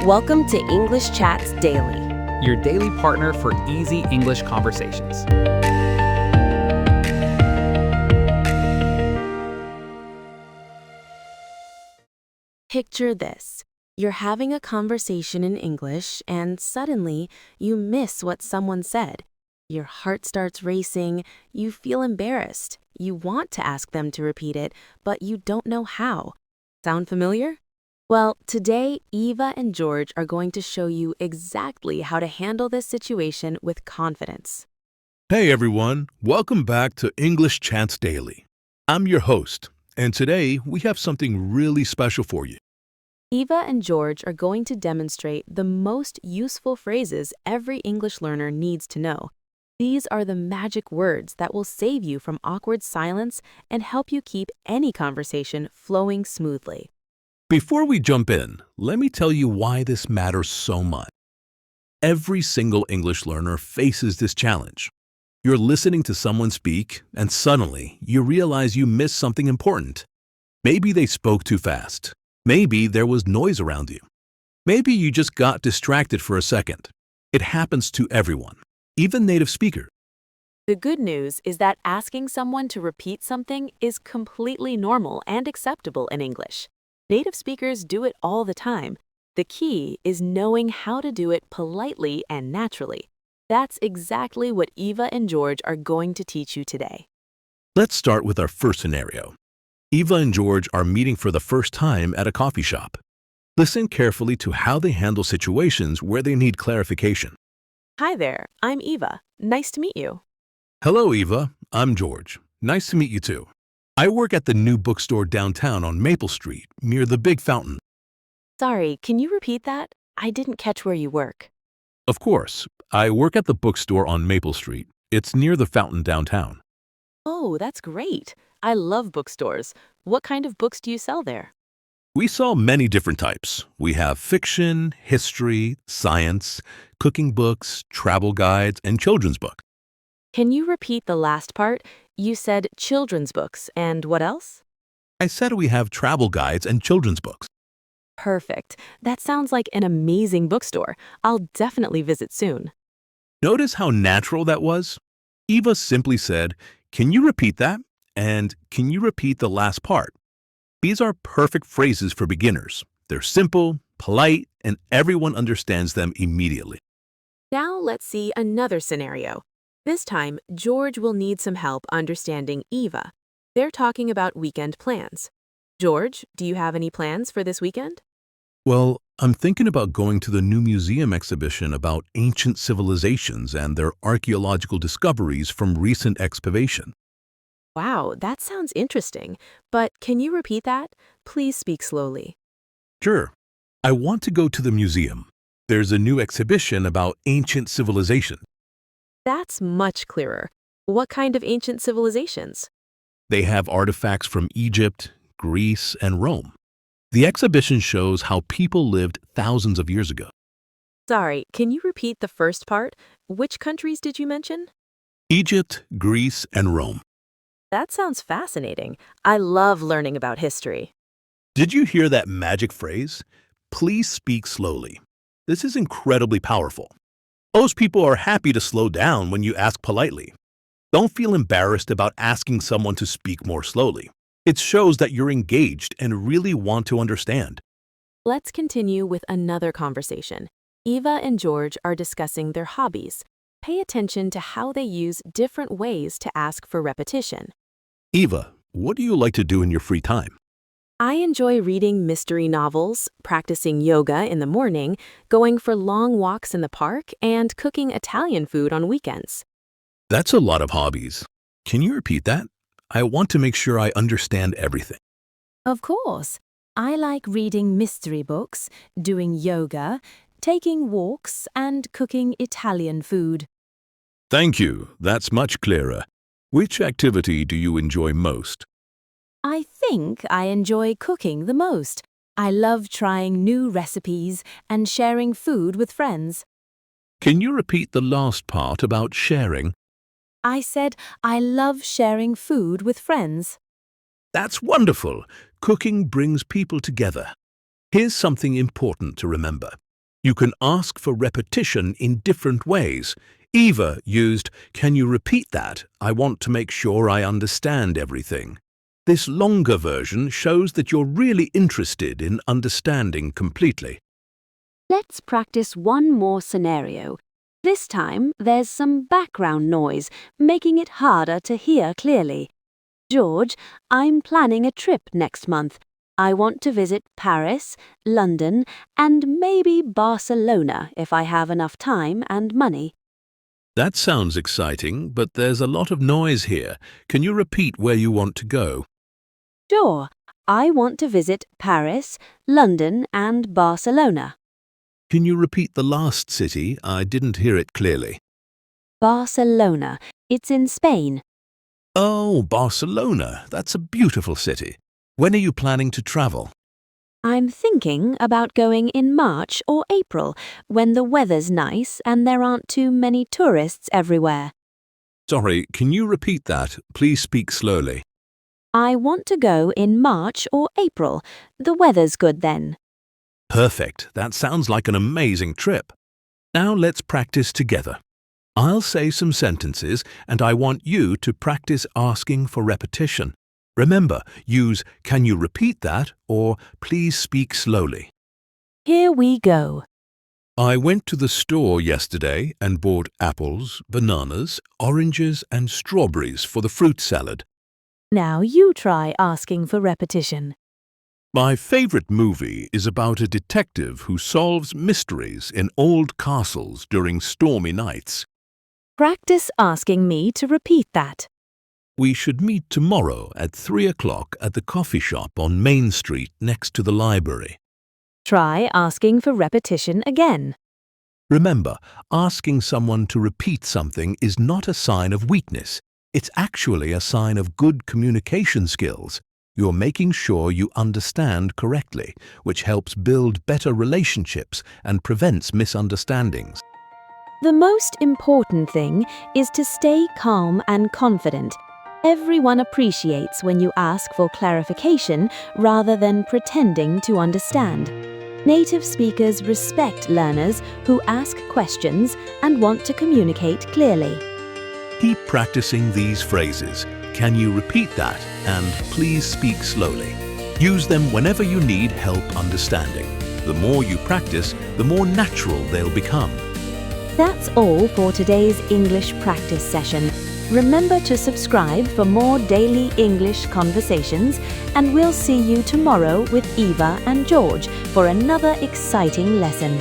Welcome to English Chats Daily. Your daily partner for easy English conversations. Picture this. You're having a conversation in English and suddenly you miss what someone said. Your heart starts racing, you feel embarrassed, you want to ask them to repeat it, but you don't know how. Sound familiar? Well, today, Eva and George are going to show you exactly how to handle this situation with confidence. Hey everyone, welcome back to English Chats Daily. I'm your host, and today we have something really special for you. Eva and George are going to demonstrate the most useful phrases every English learner needs to know. These are the magic words that will save you from awkward silence and help you keep any conversation flowing smoothly. Before we jump in, let me tell you why this matters so much. Every single English learner faces this challenge. You're listening to someone speak, and suddenly you realize you missed something important. Maybe they spoke too fast. Maybe there was noise around you. Maybe you just got distracted for a second. It happens to everyone, even native speakers. The good news is that asking someone to repeat something is completely normal and acceptable in English. Native speakers do it all the time. The key is knowing how to do it politely and naturally. That's exactly what Eva and George are going to teach you today. Let's start with our first scenario. Eva and George are meeting for the first time at a coffee shop. Listen carefully to how they handle situations where they need clarification. Hi there, I'm Eva. Nice to meet you. Hello, Eva. I'm George. Nice to meet you too. I work at the new bookstore downtown on Maple Street, near the big fountain. Sorry, can you repeat that? I didn't catch where you work. Of course, I work at the bookstore on Maple Street. It's near the fountain downtown. Oh, that's great. I love bookstores. What kind of books do you sell there? We sell many different types. We have fiction, history, science, cooking books, travel guides, and children's books. Can you repeat the last part? You said children's books, and what else? I said we have travel guides and children's books. Perfect. That sounds like an amazing bookstore. I'll definitely visit soon. Notice how natural that was? Eva simply said, "Can you repeat that?" And "Can you repeat the last part?" These are perfect phrases for beginners. They're simple, polite, and everyone understands them immediately. Now let's see another scenario. This time, George will need some help understanding Eva. They're talking about weekend plans. George, do you have any plans for this weekend? Well, I'm thinking about going to the new museum exhibition about ancient civilizations and their archaeological discoveries from recent excavation. Wow, that sounds interesting. But can you repeat that? Please speak slowly. Sure. I want to go to the museum. There's a new exhibition about ancient civilization. That's much clearer. What kind of ancient civilizations? They have artifacts from Egypt, Greece, and Rome. The exhibition shows how people lived thousands of years ago. Sorry, can you repeat the first part? Which countries did you mention? Egypt, Greece, and Rome. That sounds fascinating. I love learning about history. Did you hear that magic phrase? Please speak slowly. This is incredibly powerful. Most people are happy to slow down when you ask politely. Don't feel embarrassed about asking someone to speak more slowly. It shows that you're engaged and really want to understand. Let's continue with another conversation. Eva and George are discussing their hobbies. Pay attention to how they use different ways to ask for repetition. Eva, what do you like to do in your free time? I enjoy reading mystery novels, practicing yoga in the morning, going for long walks in the park, and cooking Italian food on weekends. That's a lot of hobbies. Can you repeat that? I want to make sure I understand everything. Of course. I like reading mystery books, doing yoga, taking walks, and cooking Italian food. Thank you. That's much clearer. Which activity do you enjoy most? I think I enjoy cooking the most. I love trying new recipes and sharing food with friends. Can you repeat the last part about sharing? I said I love sharing food with friends. That's wonderful. Cooking brings people together. Here's something important to remember. You can ask for repetition in different ways. Eva used, "Can you repeat that? I want to make sure I understand everything." This longer version shows that you're really interested in understanding completely. Let's practice one more scenario. This time, there's some background noise, making it harder to hear clearly. George, I'm planning a trip next month. I want to visit Paris, London, and maybe Barcelona if I have enough time and money. That sounds exciting, but there's a lot of noise here. Can you repeat where you want to go? Sure, I want to visit Paris, London, and Barcelona. Can you repeat the last city? I didn't hear it clearly. Barcelona. It's in Spain. Oh, Barcelona. That's a beautiful city. When are you planning to travel? I'm thinking about going in March or April, when the weather's nice and there aren't too many tourists everywhere. Sorry, can you repeat that? Please speak slowly. I want to go in March or April. The weather's good then. Perfect. That sounds like an amazing trip. Now let's practice together. I'll say some sentences and I want you to practice asking for repetition. Remember, use "Can you repeat that?" or "Please speak slowly." Here we go. I went to the store yesterday and bought apples, bananas, oranges and strawberries for the fruit salad. Now you try asking for repetition. My favorite movie is about a detective who solves mysteries in old castles during stormy nights. Practice asking me to repeat that. We should meet tomorrow at 3 o'clock at the coffee shop on Main Street next to the library. Try asking for repetition again. Remember, asking someone to repeat something is not a sign of weakness. It's actually a sign of good communication skills. You're making sure you understand correctly, which helps build better relationships and prevents misunderstandings. The most important thing is to stay calm and confident. Everyone appreciates when you ask for clarification rather than pretending to understand. Native speakers respect learners who ask questions and want to communicate clearly. Keep practicing these phrases. Can you repeat that? And please speak slowly. Use them whenever you need help understanding. The more you practice, the more natural they'll become. That's all for today's English practice session. Remember to subscribe for more daily English conversations, and we'll see you tomorrow with Eva and George for another exciting lesson.